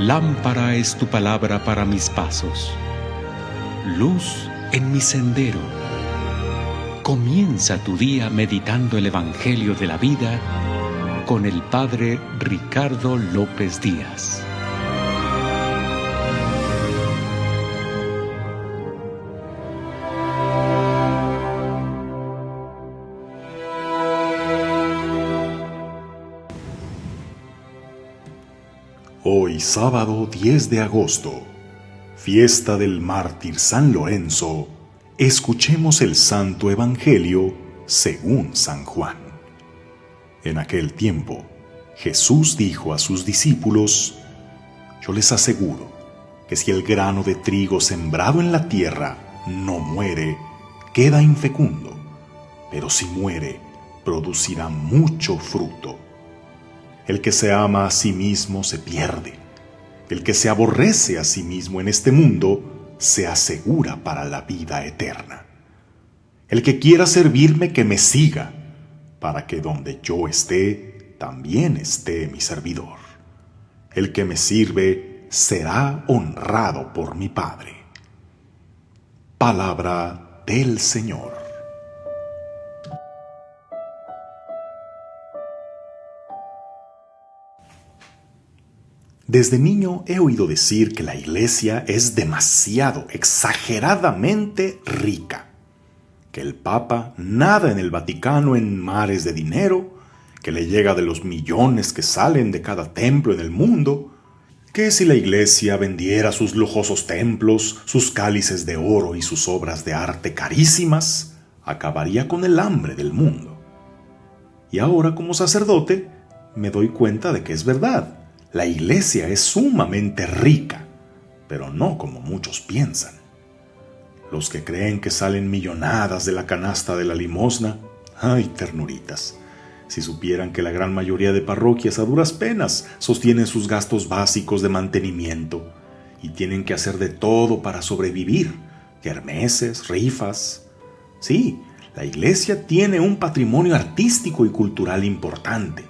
Lámpara es tu palabra para mis pasos, luz en mi sendero. Comienza tu día meditando el Evangelio de la vida con el Padre Ricardo López Díaz. Hoy sábado 10 de agosto, fiesta del mártir San Lorenzo, escuchemos el Santo Evangelio según San Juan. En aquel tiempo, Jesús dijo a sus discípulos: Yo les aseguro que si el grano de trigo sembrado en la tierra no muere, queda infecundo, pero si muere, producirá mucho fruto. El que se ama a sí mismo se pierde. El que se aborrece a sí mismo en este mundo se asegura para la vida eterna. El que quiera servirme, que me siga, para que donde yo esté, también esté mi servidor. El que me sirve será honrado por mi Padre. Palabra del Señor. Desde niño he oído decir que la Iglesia es demasiado, exageradamente rica, que el Papa nada en el Vaticano en mares de dinero, que le llega de los millones que salen de cada templo en el mundo, que si la Iglesia vendiera sus lujosos templos, sus cálices de oro y sus obras de arte carísimas, acabaría con el hambre del mundo. Y ahora, como sacerdote, me doy cuenta de que es verdad. La Iglesia es sumamente rica, pero no como muchos piensan. Los que creen que salen millonadas de la canasta de la limosna, ¡ay, ternuritas! Si supieran que la gran mayoría de parroquias a duras penas sostienen sus gastos básicos de mantenimiento y tienen que hacer de todo para sobrevivir, kermeses, rifas. Sí, la Iglesia tiene un patrimonio artístico y cultural importante,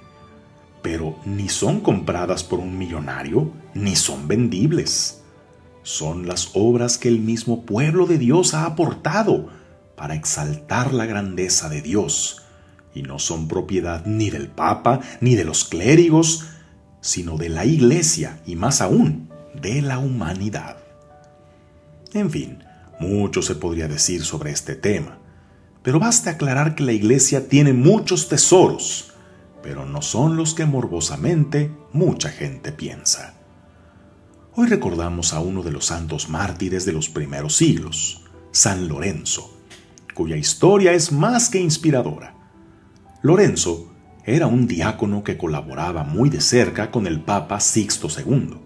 pero ni son compradas por un millonario, ni son vendibles. Son las obras que el mismo pueblo de Dios ha aportado para exaltar la grandeza de Dios, y no son propiedad ni del Papa, ni de los clérigos, sino de la Iglesia, y más aún, de la humanidad. En fin, mucho se podría decir sobre este tema, pero basta aclarar que la Iglesia tiene muchos tesoros, pero no son los que morbosamente mucha gente piensa. Hoy recordamos a uno de los santos mártires de los primeros siglos, San Lorenzo, cuya historia es más que inspiradora. Lorenzo era un diácono que colaboraba muy de cerca con el Papa Sixto II,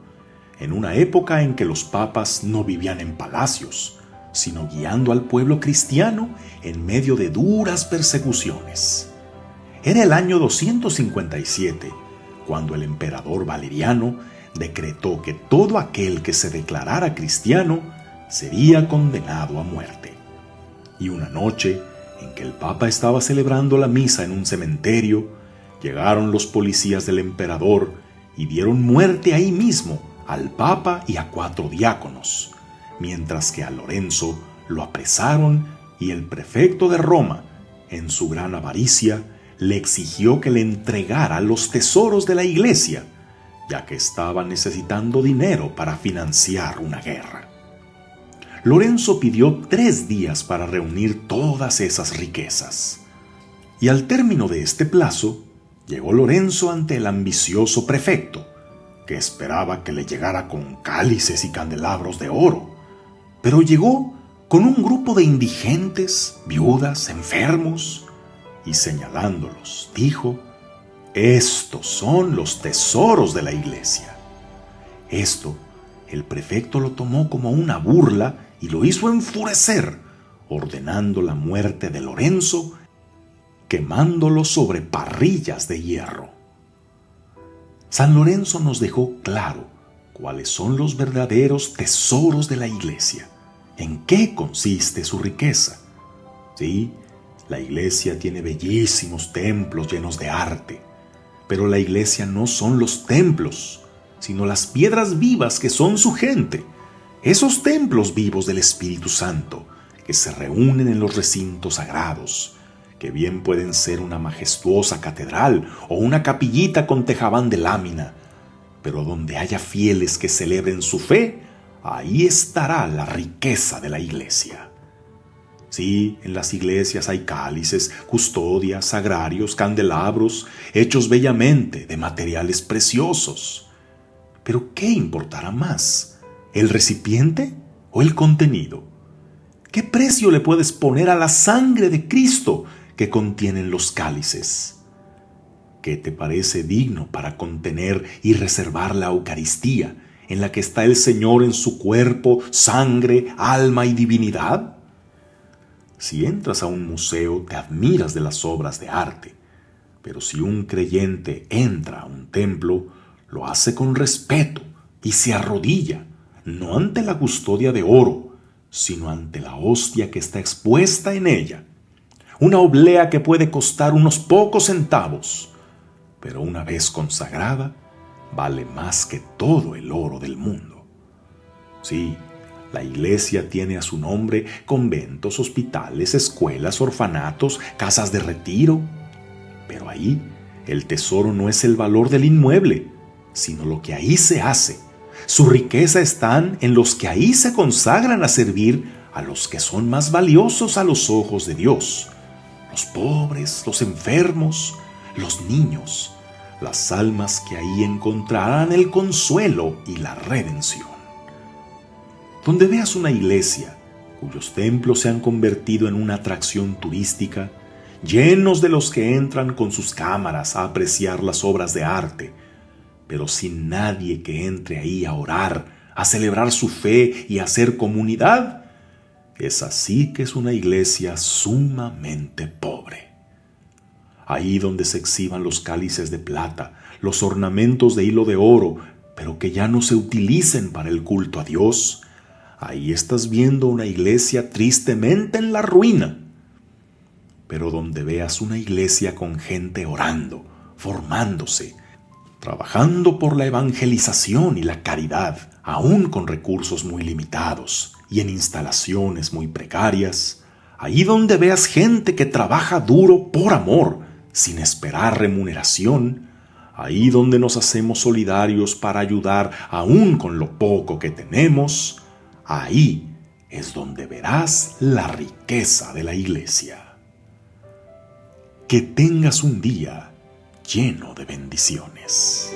en una época en que los papas no vivían en palacios, sino guiando al pueblo cristiano en medio de duras persecuciones. Era el año 257, cuando el emperador Valeriano decretó que todo aquel que se declarara cristiano sería condenado a muerte. Y una noche, en que el Papa estaba celebrando la misa en un cementerio, llegaron los policías del emperador y dieron muerte ahí mismo al Papa y a 4 diáconos, mientras que a Lorenzo lo apresaron y el prefecto de Roma, en su gran avaricia, le exigió que le entregara los tesoros de la Iglesia, ya que estaba necesitando dinero para financiar una guerra. Lorenzo pidió 3 días para reunir todas esas riquezas. Y al término de este plazo, llegó Lorenzo ante el ambicioso prefecto, que esperaba que le llegara con cálices y candelabros de oro, pero llegó con un grupo de indigentes, viudas, enfermos, y señalándolos, dijo: Estos son los tesoros de la Iglesia. Esto, el prefecto lo tomó como una burla y lo hizo enfurecer, ordenando la muerte de Lorenzo, quemándolo sobre parrillas de hierro. San Lorenzo nos dejó claro cuáles son los verdaderos tesoros de la Iglesia, en qué consiste su riqueza. Sí, la Iglesia tiene bellísimos templos llenos de arte, pero la Iglesia no son los templos, sino las piedras vivas que son su gente, esos templos vivos del Espíritu Santo que se reúnen en los recintos sagrados, que bien pueden ser una majestuosa catedral o una capillita con tejabán de lámina, pero donde haya fieles que celebren su fe, ahí estará la riqueza de la iglesia. Sí, en las iglesias hay cálices, custodias, sagrarios, candelabros, hechos bellamente de materiales preciosos. Pero ¿qué importará más? ¿El recipiente o el contenido? ¿Qué precio le puedes poner a la sangre de Cristo que contienen los cálices? ¿Qué te parece digno para contener y reservar la Eucaristía, en la que está el Señor en su cuerpo, sangre, alma y divinidad? Si entras a un museo, te admiras de las obras de arte, pero si un creyente entra a un templo, lo hace con respeto y se arrodilla, no ante la custodia de oro, sino ante la hostia que está expuesta en ella. Una oblea que puede costar unos pocos centavos, pero una vez consagrada, vale más que todo el oro del mundo. Sí, la iglesia tiene a su nombre conventos, hospitales, escuelas, orfanatos, casas de retiro. Pero ahí el tesoro no es el valor del inmueble, sino lo que ahí se hace. Su riqueza está en los que ahí se consagran a servir a los que son más valiosos a los ojos de Dios: los pobres, los enfermos, los niños, las almas que ahí encontrarán el consuelo y la redención. Donde veas una iglesia cuyos templos se han convertido en una atracción turística, llenos de los que entran con sus cámaras a apreciar las obras de arte, pero sin nadie que entre ahí a orar, a celebrar su fe y a hacer comunidad, es así que es una iglesia sumamente pobre. Ahí donde se exhiban los cálices de plata, los ornamentos de hilo de oro, pero que ya no se utilicen para el culto a Dios, ahí estás viendo una iglesia tristemente en la ruina. Pero donde veas una iglesia con gente orando, formándose, trabajando por la evangelización y la caridad, aún con recursos muy limitados y en instalaciones muy precarias, ahí donde veas gente que trabaja duro por amor, sin esperar remuneración, ahí donde nos hacemos solidarios para ayudar aún con lo poco que tenemos, ahí es donde verás la riqueza de la iglesia. Que tengas un día lleno de bendiciones.